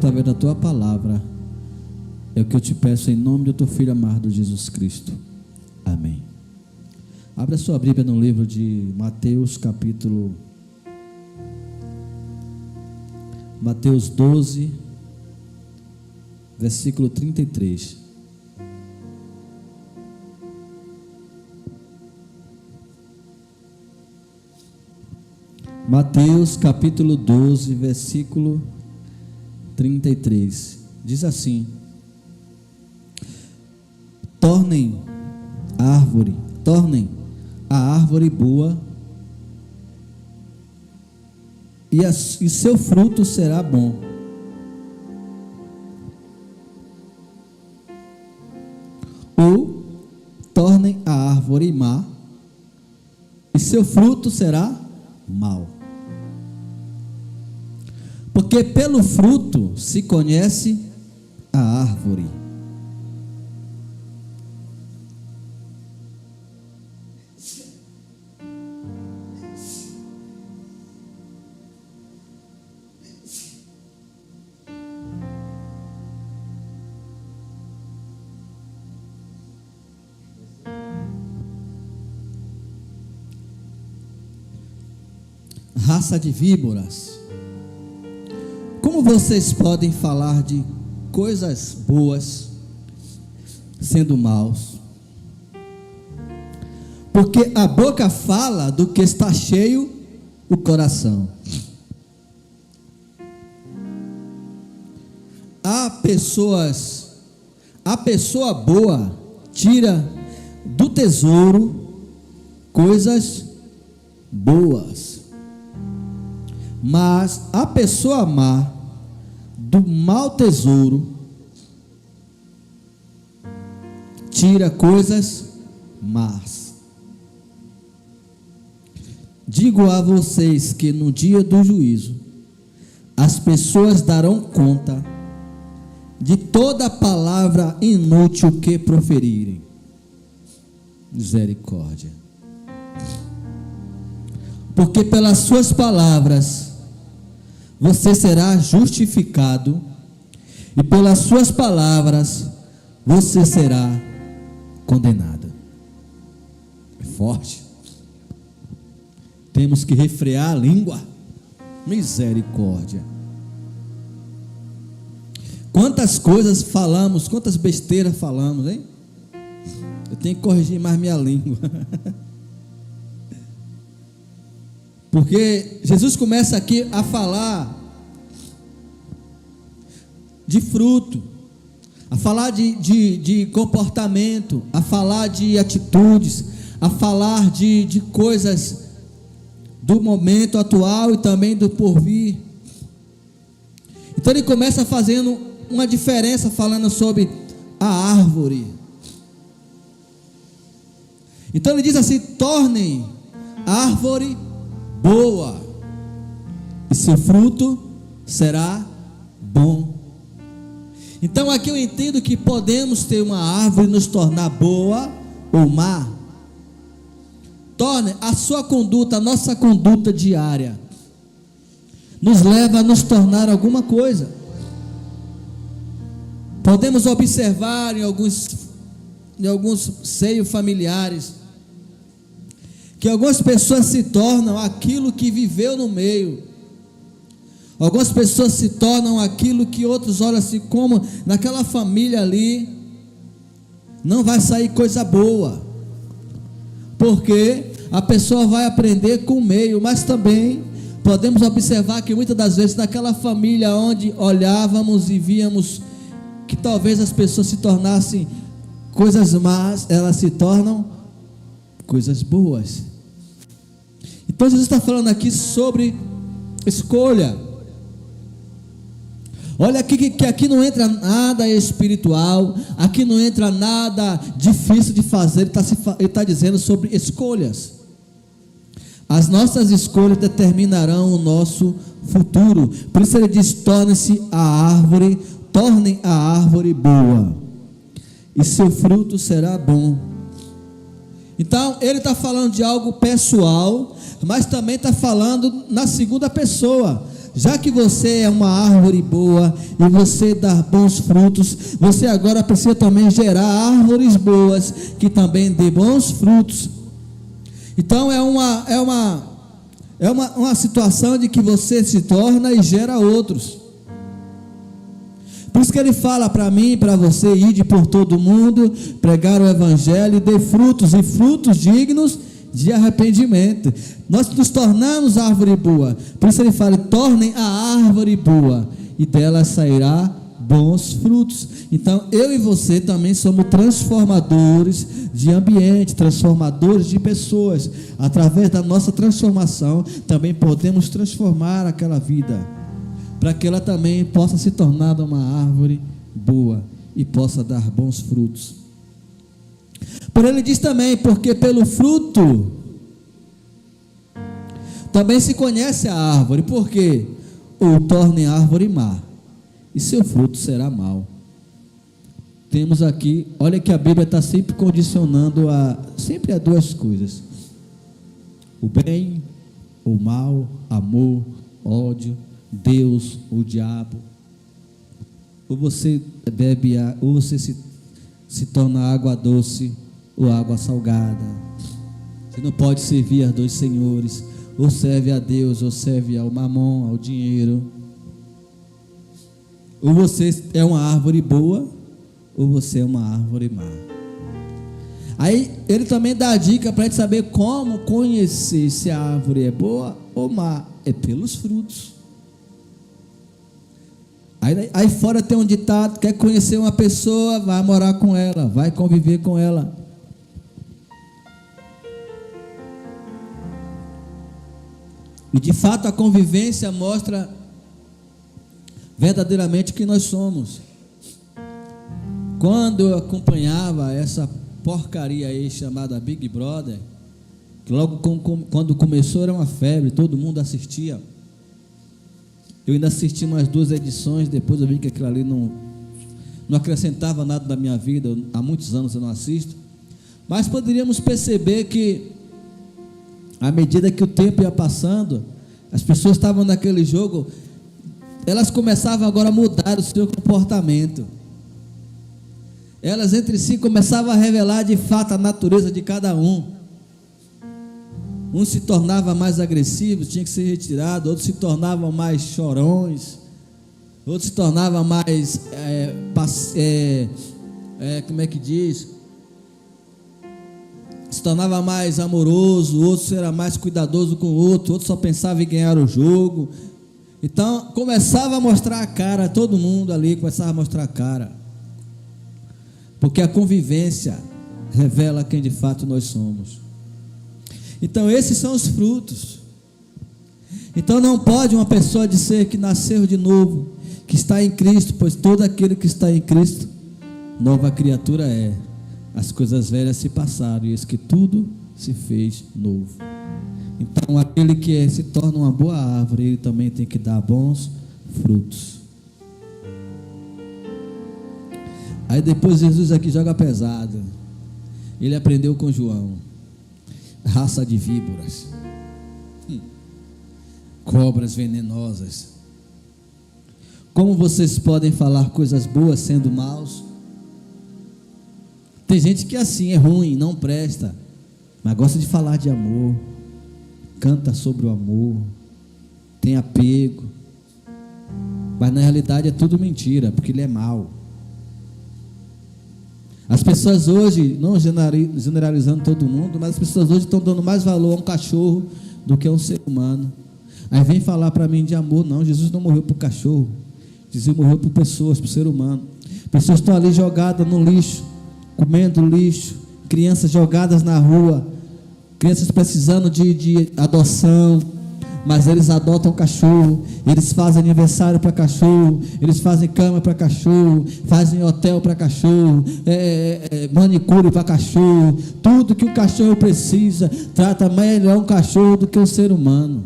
através da tua palavra. É o que eu te peço em nome do teu Filho amado Jesus Cristo. Amém. Abra sua Bíblia no livro de Mateus, Mateus 12, versículo 33. Mateus capítulo 12, versículo 33. Diz assim: tornem a árvore boa, e seu fruto será bom. Ou tornem a árvore má, e seu fruto será mau. Porque pelo fruto se conhece a árvore. Raça de víboras, como vocês podem falar de coisas boas sendo maus? Porque a boca fala do que está cheio o coração. A pessoa boa tira do tesouro coisas boas, mas a pessoa má do mau tesouro tira coisas más. Digo a vocês que no dia do juízo as pessoas darão conta de toda palavra inútil que proferirem. Misericórdia. Porque pelas suas palavras você será justificado, e pelas suas palavras você será condenado. É forte. Temos que refrear a língua. Misericórdia. Quantas coisas falamos, quantas besteiras falamos, hein? Eu tenho que corrigir mais minha língua. Porque Jesus começa aqui a falar de fruto, a falar de comportamento, a falar de atitudes, a falar de coisas do momento atual e também do porvir. Então ele começa fazendo uma diferença, falando sobre a árvore. Então ele diz assim: tornem a árvore boa, e seu fruto será bom. Então aqui eu entendo que podemos ter uma árvore e nos tornar boa ou má. Torne a sua conduta, a nossa conduta diária, nos leva a nos tornar alguma coisa. Podemos observar em alguns seios familiares que algumas pessoas se tornam aquilo que viveu no meio. Algumas pessoas se tornam aquilo que outros olham assim, como naquela família ali não vai sair coisa boa, porque a pessoa vai aprender com o meio. Mas também podemos observar que muitas das vezes naquela família onde olhávamos e víamos que talvez as pessoas se tornassem coisas más, elas se tornam coisas boas. Então Jesus está falando aqui sobre escolha. Olha aqui que aqui não entra nada espiritual, aqui não entra nada difícil de fazer. Ele está dizendo sobre escolhas. As nossas escolhas determinarão o nosso futuro. Por isso ele diz: tornem a árvore boa, e seu fruto será bom. Então ele está falando de algo pessoal, mas também está falando na segunda pessoa. já que você é uma árvore boa e você dá bons frutos, você agora precisa também gerar árvores boas que também dê bons frutos. Então é uma situação de que você se torna e gera outros. Por isso que ele fala para mim e para você: ide por todo mundo, pregar o evangelho e dê frutos, e frutos dignos de arrependimento. Nós nos tornamos árvore boa. Por isso ele fala: tornem a árvore boa, e dela sairá bons frutos. Então eu e você também somos transformadores de ambiente, transformadores de pessoas. Através da nossa transformação também podemos transformar aquela vida, para que ela também possa se tornar uma árvore boa e possa dar bons frutos. Por ele diz também: porque pelo fruto também se conhece a árvore. Porque ou tornem árvore má, e seu fruto será mau. Temos aqui, olha que a Bíblia está sempre condicionando sempre a duas coisas: o bem, o mal, amor, ódio, Deus, o diabo. Ou você bebe, ou você se torna água doce ou água salgada. Você não pode servir a dois senhores: ou serve a Deus ou serve ao mamon, ao dinheiro. Ou você é uma árvore boa ou você é uma árvore má. Aí ele também dá a dica para a gente saber como conhecer se a árvore é boa ou má: é pelos frutos. Aí fora tem um ditado: quer conhecer uma pessoa, vai morar com ela, vai conviver com ela. E de fato a convivência mostra verdadeiramente o que nós somos. Quando eu acompanhava essa porcaria aí chamada Big Brother, que logo quando começou era uma febre, todo mundo assistia. Eu ainda assisti umas 2 edições, depois eu vi que aquilo ali não acrescentava nada na minha vida. Há muitos anos eu não assisto, mas poderíamos perceber que à medida que o tempo ia passando, as pessoas estavam naquele jogo, elas começavam agora a mudar o seu comportamento. Elas entre si começavam a revelar de fato a natureza de cada um. Um se tornava mais agressivo, tinha que ser retirado. Outros se tornavam mais chorões. Outros se tornavam mais como é que diz? Se tornava mais amoroso. Outros era mais cuidadoso com o outro. Outros só pensava em ganhar o jogo. Então começava a mostrar a cara. Todo mundo ali começava a mostrar a cara, porque a convivência revela quem de fato nós somos. Então esses são os frutos. Então não pode uma pessoa dizer que nasceu de novo, que está em Cristo, pois todo aquele que está em Cristo, nova criatura é. As coisas velhas se passaram, e eis que tudo se fez novo. Então aquele que se torna uma boa árvore, ele também tem que dar bons frutos. Aí depois Jesus aqui joga pesado. Ele aprendeu com João: raça de víboras, cobras venenosas, como vocês podem falar coisas boas sendo maus? Tem gente que assim é ruim, não presta, mas gosta de falar de amor, canta sobre o amor, tem apego, mas na realidade é tudo mentira, porque ele é mau. As pessoas hoje, não generalizando todo mundo, mas as pessoas hoje estão dando mais valor a um cachorro do que a um ser humano. Aí vem falar para mim de amor. Não, Jesus não morreu por cachorro, Jesus morreu por pessoas, por ser humano. Pessoas estão ali jogadas no lixo, comendo lixo, crianças jogadas na rua, crianças precisando de adoção, mas eles adotam cachorro, eles fazem aniversário para cachorro, eles fazem cama para cachorro, fazem hotel para cachorro, manicure para cachorro. Tudo que o cachorro precisa, trata melhor um cachorro do que um ser humano.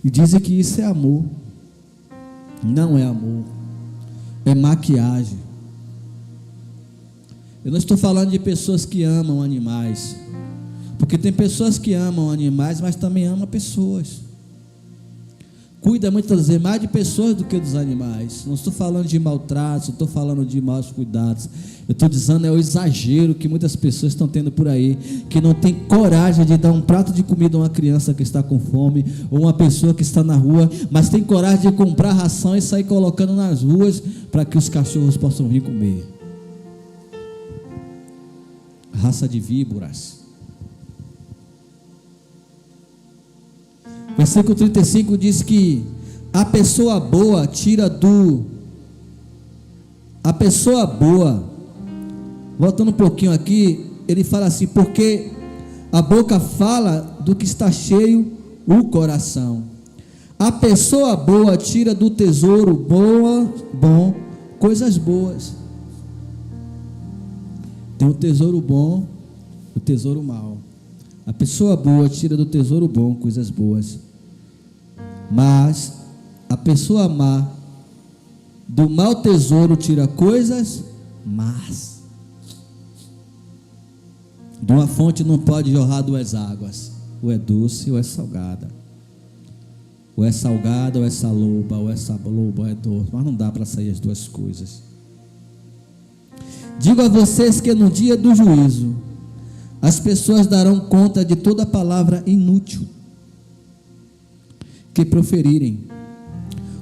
E dizem que isso é amor. Não é amor, é maquiagem. Eu não estou falando de pessoas que amam animais, porque tem pessoas que amam animais, mas também amam pessoas. cuida muitas vezes mais de pessoas do que dos animais. Não estou falando de maltrato, não estou falando de maus cuidados. Eu estou dizendo é o exagero que muitas pessoas estão tendo por aí, que não tem coragem de dar um prato de comida a uma criança que está com fome, ou uma pessoa que está na rua, mas tem coragem de comprar ração e sair colocando nas ruas para que os cachorros possam vir comer. Raça de víboras. Versículo 35 diz que a pessoa boa voltando um pouquinho aqui, ele fala assim, porque a boca fala do que está cheio o coração. A pessoa boa tira do tesouro bom coisas boas. Tem o tesouro bom, o tesouro mau. A pessoa boa tira do tesouro bom coisas boas, mas a pessoa má do mau tesouro tira coisas más. De uma fonte não pode jorrar duas águas, ou é doce ou é salgada, ou é salgada ou é saloba, ou é saloba ou é doce, mas não dá para sair as duas coisas. Digo a vocês que no dia do juízo as pessoas darão conta de toda palavra inútil que proferirem,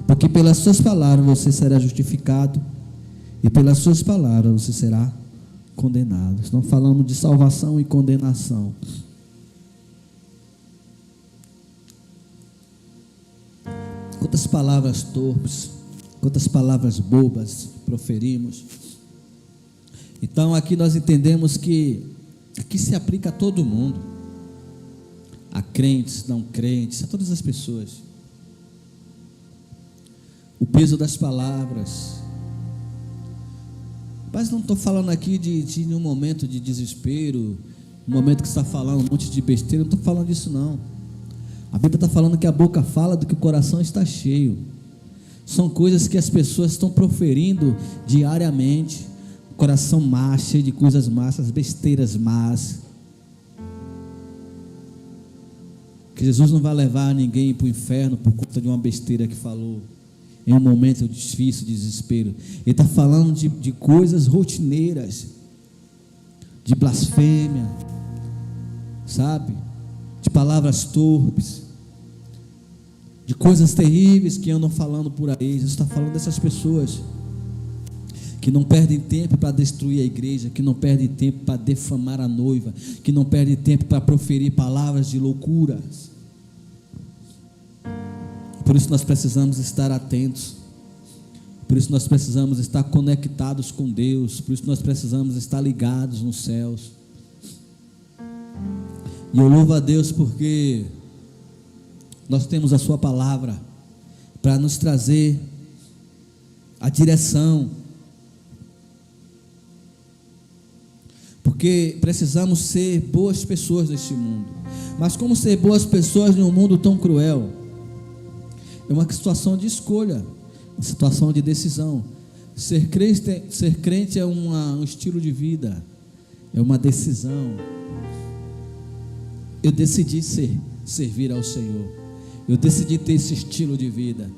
porque pelas suas palavras você será justificado e pelas suas palavras você será condenado. Estamos falando de salvação e condenação. Quantas palavras torpes, quantas palavras bobas proferimos. Então aqui nós entendemos que aqui se aplica a todo mundo, a crentes, não crentes, a todas as pessoas. O peso das palavras. Mas não estou falando aqui de um momento de desespero, um momento que você está falando um monte de besteira, não estou falando disso não. A Bíblia está falando que a boca fala do que o coração está cheio. São coisas que as pessoas estão proferindo diariamente. Coração má, cheio de coisas más, besteiras más. Que Jesus não vai levar ninguém para o inferno por conta de uma besteira que falou em um momento difícil, de desespero. Ele está falando de coisas rotineiras, de blasfêmia, sabe? De palavras torpes, de coisas terríveis que andam falando por aí. Jesus está falando dessas pessoas que não perdem tempo para destruir a igreja, que não perdem tempo para defamar a noiva, que não perdem tempo para proferir palavras de loucuras. Por isso nós precisamos estar atentos, por isso nós precisamos estar conectados com Deus, por isso nós precisamos estar ligados nos céus. E eu louvo a Deus porque nós temos a sua palavra para nos trazer a direção, porque precisamos ser boas pessoas neste mundo. Mas como ser boas pessoas em um mundo tão cruel? É uma situação de escolha, uma situação de decisão. Ser crente é um estilo de vida, é uma decisão. Eu decidi servir ao Senhor, eu decidi ter esse estilo de vida,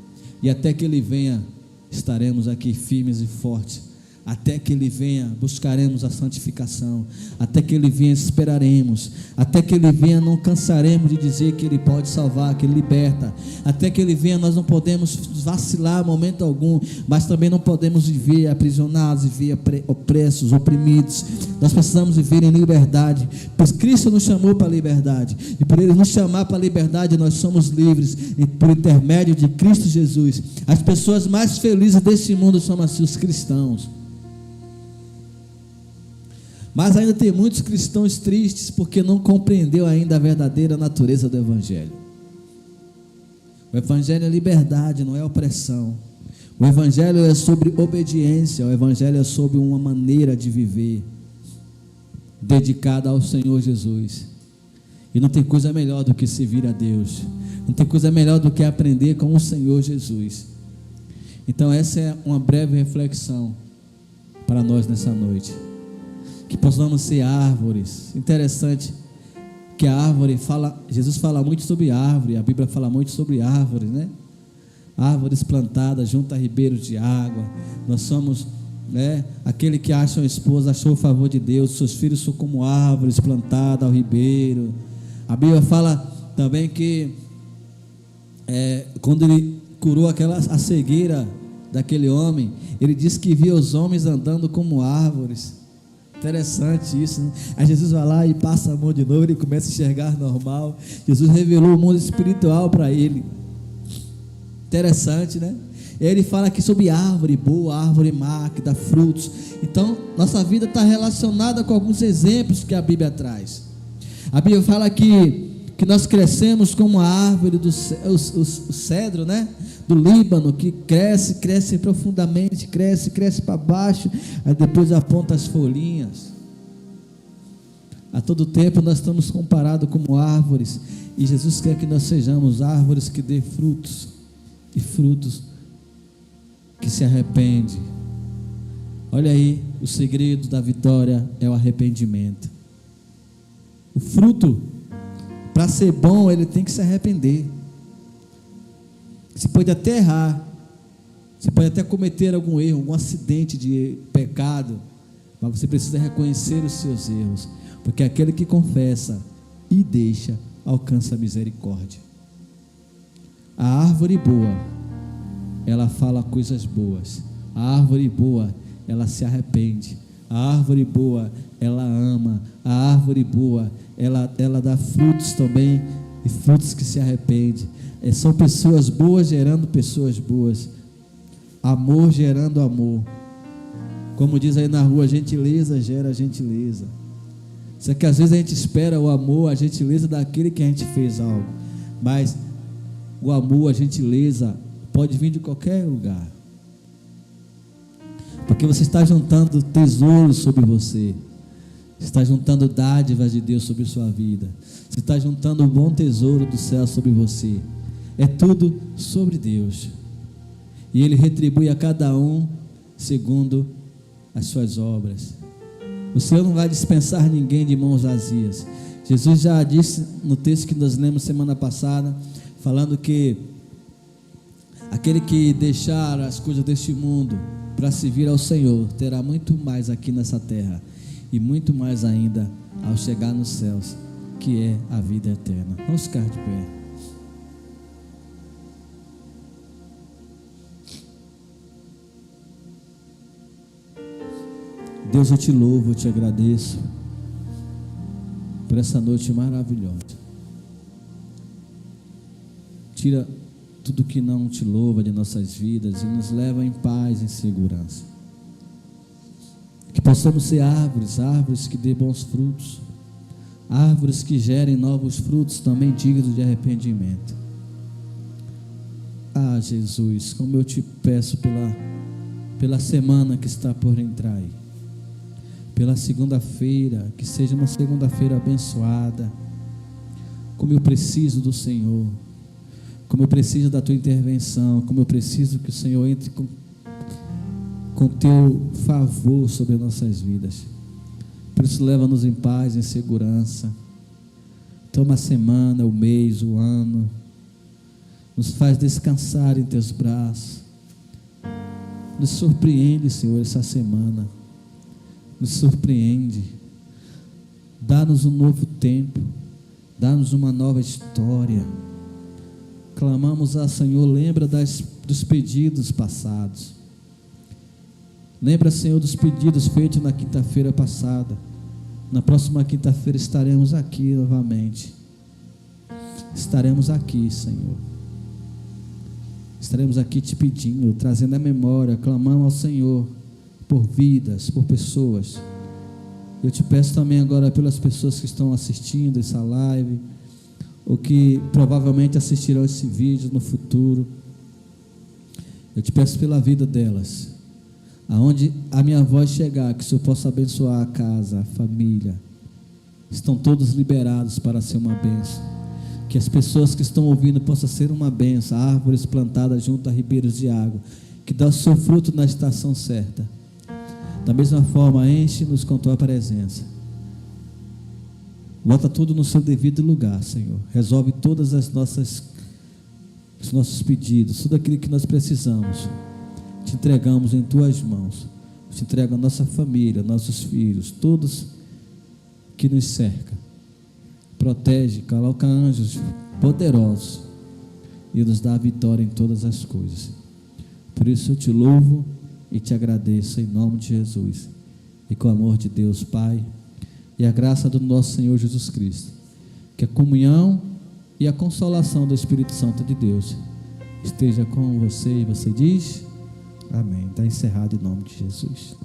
e até que Ele venha, estaremos aqui firmes e fortes. Até que Ele venha, buscaremos a santificação. Até que Ele venha, esperaremos. Até que Ele venha, não cansaremos de dizer que Ele pode salvar, que Ele liberta. Até que Ele venha, nós não podemos vacilar momento algum, mas também não podemos viver aprisionados, viver opressos, oprimidos. Nós precisamos viver em liberdade, pois Cristo nos chamou para a liberdade, e por Ele nos chamar para a liberdade, nós somos livres, e por intermédio de Cristo Jesus. As pessoas mais felizes deste mundo são os cristãos. Mas ainda tem muitos cristãos tristes porque não compreendeu ainda a verdadeira natureza do Evangelho. O Evangelho é liberdade, não é opressão. O Evangelho é sobre obediência, o Evangelho é sobre uma maneira de viver dedicada ao Senhor Jesus. E não tem coisa melhor do que servir a Deus, não tem coisa melhor do que aprender com o Senhor Jesus. Então essa é uma breve reflexão para nós nessa noite. Que possamos ser árvores. Interessante que a árvore fala, Jesus fala muito sobre árvore, a Bíblia fala muito sobre árvores, né? árvores plantadas junto a ribeiros de água. Nós somos, aquele que acha uma esposa, achou o favor de Deus. Seus filhos são como árvores plantadas ao ribeiro. A Bíblia fala também que quando ele curou a cegueira daquele homem, ele disse que via os homens andando como árvores. Interessante isso, né? Aí Jesus vai lá e passa a mão de novo, ele começa a enxergar normal. Jesus revelou o mundo espiritual para ele. Interessante, né? E aí ele fala aqui sobre árvore boa, árvore má, que dá frutos. Então, nossa vida está relacionada com alguns exemplos que a Bíblia traz. A Bíblia fala que nós crescemos como a árvore do o cedro, né? Do Líbano, que cresce profundamente, cresce para baixo, aí depois aponta as folhinhas. A todo tempo nós estamos comparados como árvores, e Jesus quer que nós sejamos árvores que dê frutos, e frutos que se arrepende. Olha aí, o segredo da vitória é o arrependimento. O fruto, para ser bom, ele tem que se arrepender. Você pode até errar, você pode até cometer algum erro, algum acidente de pecado, mas você precisa reconhecer os seus erros, porque aquele que confessa e deixa, alcança a misericórdia. A árvore boa, ela fala coisas boas. A árvore boa, ela se arrepende. A árvore boa, ela ama. A árvore boa, ela dá frutos também, e frutos que se arrependem. São pessoas boas gerando pessoas boas, amor gerando amor. Como diz aí na rua, gentileza gera gentileza. Só que às vezes a gente espera o amor, a gentileza daquele que a gente fez algo, mas o amor, a gentileza pode vir de qualquer lugar, porque você está juntando tesouros sobre você, está juntando dádivas de Deus sobre sua vida, você está juntando o bom tesouro do céu sobre você. É tudo sobre Deus, e Ele retribui a cada um segundo as suas obras. O Senhor não vai dispensar ninguém de mãos vazias. Jesus já disse no texto que nós lemos semana passada, falando que aquele que deixar as coisas deste mundo para servir ao Senhor, terá muito mais aqui nessa terra, e muito mais ainda ao chegar nos céus, que é a vida eterna. Vamos ficar de pé. Deus, eu te louvo, eu te agradeço por essa noite maravilhosa. Tira tudo que não te louva de nossas vidas e nos leva em paz, em segurança. Que possamos ser árvores que dê bons frutos, árvores que gerem novos frutos também dignos de arrependimento. Ah, Jesus, como eu te peço pela semana que está por entrar aí, pela segunda-feira, que seja uma segunda-feira abençoada. Como eu preciso do Senhor, como eu preciso da tua intervenção, como eu preciso que o Senhor entre com teu favor sobre as nossas vidas. Por isso, leva-nos em paz, em segurança. Toma a semana, o mês, o ano, nos faz descansar em teus braços. Nos surpreende, Senhor, essa semana. Nos surpreende, dá-nos um novo tempo, dá-nos uma nova história. Clamamos a Senhor, lembra dos pedidos passados, lembra, Senhor, dos pedidos feitos na quinta-feira passada. Na próxima quinta-feira estaremos aqui novamente, estaremos aqui, Senhor, estaremos aqui te pedindo, trazendo a memória, clamando ao Senhor por vidas, por pessoas. Eu te peço também agora pelas pessoas que estão assistindo essa live, ou que provavelmente assistirão esse vídeo no futuro. Eu te peço pela vida delas, aonde a minha voz chegar, que o Senhor possa abençoar a casa, a família. Estão todos liberados para ser uma bênção. Que as pessoas que estão ouvindo possam ser uma bênção, árvores plantadas junto a ribeiros de água, que dá o seu fruto na estação certa. Da mesma forma, enche-nos com tua presença. Bota tudo no seu devido lugar, Senhor. Resolve todas as nossas os nossos pedidos, tudo aquilo que nós precisamos, te entregamos em tuas mãos. Te entrega a nossa família, nossos filhos, todos que nos cercam. Protege, coloca anjos poderosos e nos dá a vitória em todas as coisas. Por isso eu te louvo e te agradeço em nome de Jesus. E com o amor de Deus Pai e a graça do nosso Senhor Jesus Cristo, que a comunhão e a consolação do Espírito Santo de Deus esteja com você. E você diz amém. Está encerrado em nome de Jesus.